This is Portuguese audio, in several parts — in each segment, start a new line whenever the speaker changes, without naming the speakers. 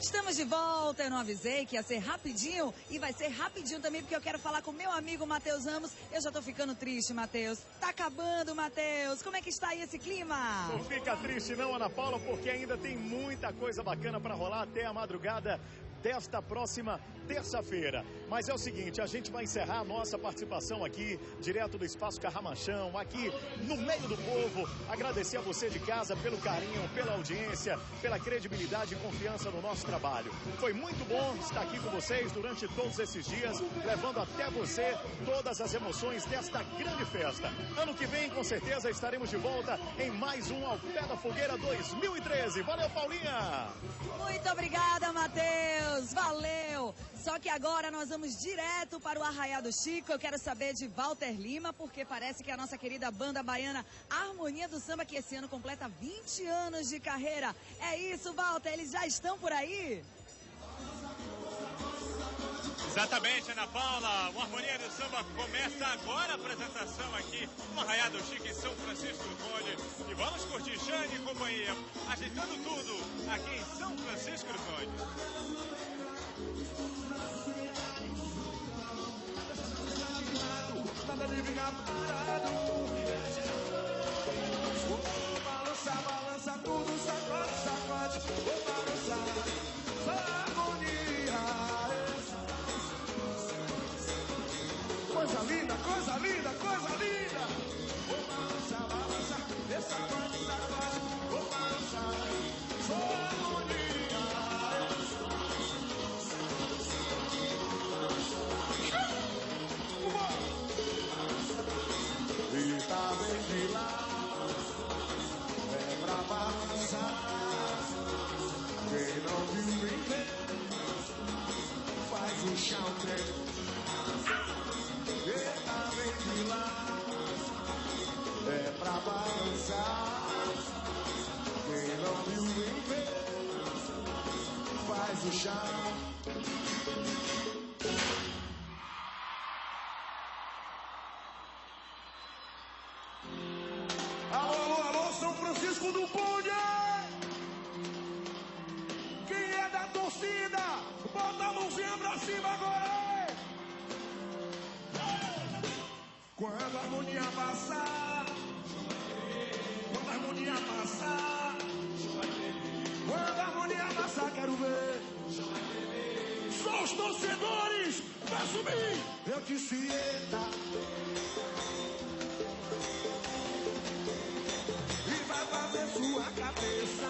Estamos de volta, eu não avisei que ia ser rapidinho e vai ser rapidinho também porque eu quero falar com meu amigo Matheus Ramos. Eu já tô ficando triste, Matheus. Tá acabando, Matheus. Como é que está aí esse clima?
Não fica triste não, Ana Paula, porque ainda tem muita coisa bacana para rolar até a madrugada desta próxima terça-feira. Mas é o seguinte, a gente vai encerrar a nossa participação aqui, direto do Espaço Carramachão, aqui no meio do povo. Agradecer a você de casa pelo carinho, pela audiência, pela credibilidade e confiança no nosso trabalho. Foi muito bom estar aqui com vocês durante todos esses dias, levando até você todas as emoções desta grande festa. Ano que vem, com certeza, estaremos de volta em mais um Ao Pé da Fogueira 2013. Valeu, Paulinha!
Muito obrigada, Matheus! Valeu! Só que agora nós vamos direto para o Arraiá do Chico. Eu quero saber de Walter Lima, porque parece que a nossa querida banda baiana Harmonia do Samba, que esse ano completa 20 anos de carreira. É isso, Walter? Eles já estão por aí?
Exatamente, Ana Paula. O Harmonia do Samba começa agora a apresentação aqui no Arraiá do Chico, em São Francisco do Conde. E vamos curtir Xande e companhia, agitando tudo aqui em São Francisco do Conde.
Nada de ficar parado. Vou balançar, balança tudo, sacode, sacode. Vou balançar, harmonia. Coisa linda, coisa linda, coisa linda. Vou balançar, balançar, sacode, sacode. Vou balançar, harmonia. E tá bem de lá, é pra balançar. Quem não viu nem vê, faz o chão tremer. E tá bem de lá, é pra balançar. Quem não viu nem vê, faz o chão. Alô, alô, alô, São Francisco do Conde! Quem é da torcida? Bota a mãozinha pra cima agora! Quando a harmonia passar, quando a harmonia passar, quando a harmonia passar, quero ver. Só os torcedores pra subir! Eu disse, eita! Fazer sua cabeça.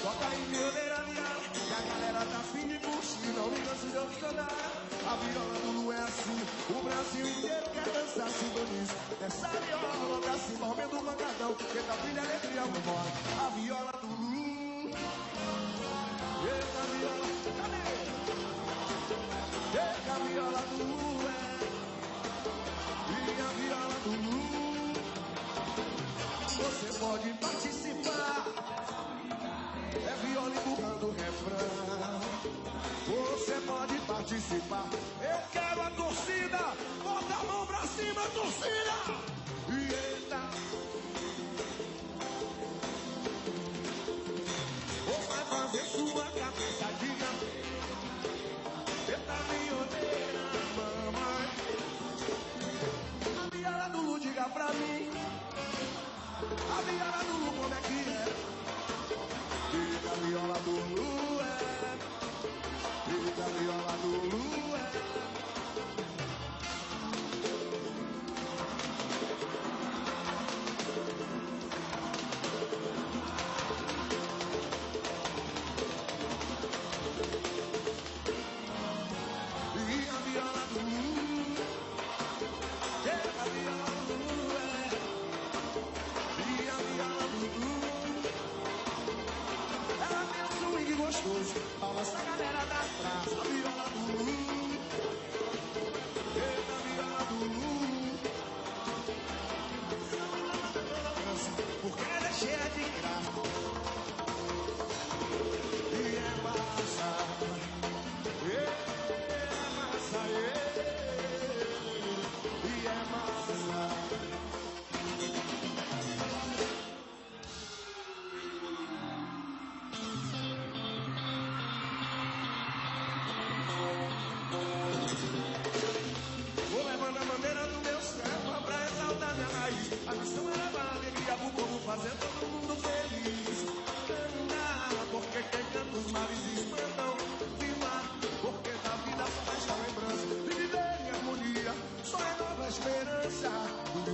Toca em violeira, aliada, que a galera tá fim de curtir. Não me canso de eu cantar. A viola do Lu é assim, o Brasil inteiro quer dançar, sintoniza. Essa viola pra cima, aumenta o mancadão, que tá filha alegria, vambora. A viola do Lu, essa viola, cadê? Pega a viola do Lu, e a viola do Lu. Você pode participar, é viola empurrando o refrão. Você pode participar, eu quero a torcida. Bota a mão pra cima, torcida. E eita, ou vai fazer sua cabeça, diga. Eita, violeira, mamãe. A viola do Lu, diga pra mim. A viola do Lu, como é que é? Diga a viola do Lu, diga a viola do Lu, gostoso, balança a galera da praça, a viola do Lu, eita, a viola do Lu, porque ela é cheia de graça, e é massa, e é massa,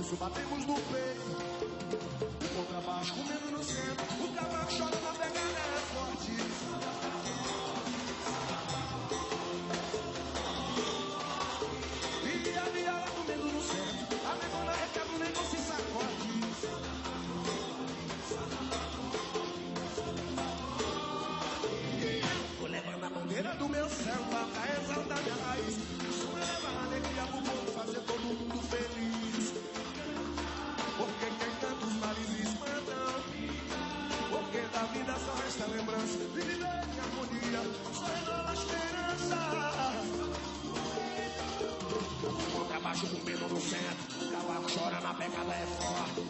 isso batemos no peito. O contrabaixo comendo no centro. O cavaco chora na pegada, é forte. E a viola comendo no centro. A negona recado nem não se sacode. Vou levando a bandeira do meu samba pra exaltar minha raiz. Isso é levar a alegria pro povo, fazer todo mundo feliz. Porque quem canta os males espantam. Porque da vida só resta lembrança. E viver em harmonia só renova a esperança. O contrabaixo comendo no centro. O cavaco chora na pegada, é forte.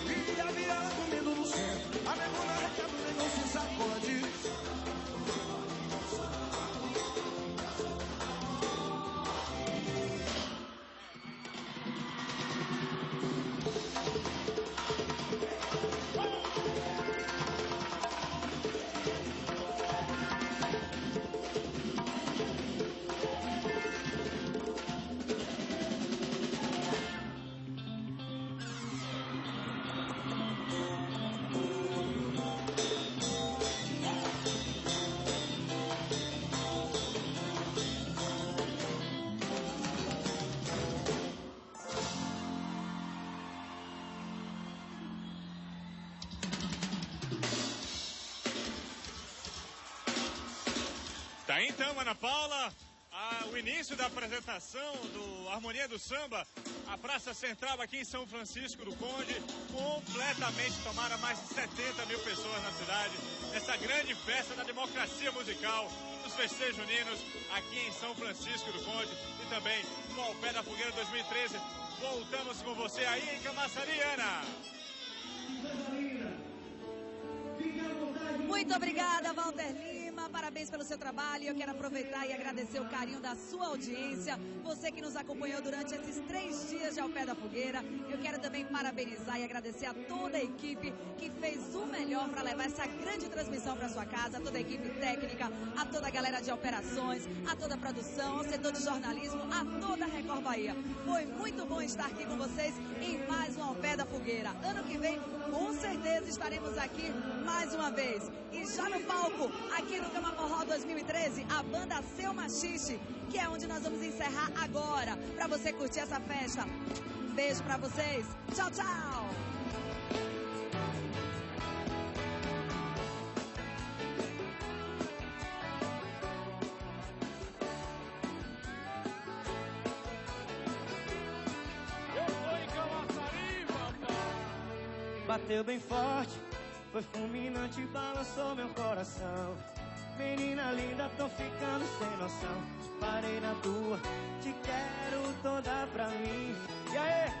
E a viola comendo no centro. A negona recado nem não se sacode.
Tá aí então, Ana Paula, o início da apresentação do Harmonia do Samba, a Praça Central aqui em São Francisco do Conde, completamente, tomaram mais de 70 mil pessoas na cidade, nessa grande festa da democracia musical, dos festejos juninos aqui em São Francisco do Conde e também no Ao Pé da Fogueira 2013. Voltamos com você aí em Camaçari, Ana.
Muito obrigada, Walter Lima. Parabéns pelo seu trabalho. Eu quero aproveitar e agradecer o carinho da sua audiência. Você que nos acompanhou durante esses 3 dias de Ao Pé da Fogueira. Eu quero também parabenizar e agradecer a toda a equipe que fez o melhor para levar essa grande transmissão para sua casa. A toda a equipe técnica, a toda a galera de operações, a toda a produção, ao setor de jornalismo, a toda a Record Bahia. Foi muito bom estar aqui com vocês em mais um Ao Pé da Fogueira. Ano que vem, com certeza, estaremos aqui mais uma vez. E já no palco, aqui no Camaforró 2013, a banda Seu Machixe, que é onde nós vamos encerrar agora, para você curtir essa festa. Um beijo para vocês. Tchau, tchau.
Bateu bem forte, foi fulminante, balançou meu coração. Menina linda, tô ficando sem noção. Parei na tua, te quero toda pra mim. E aí?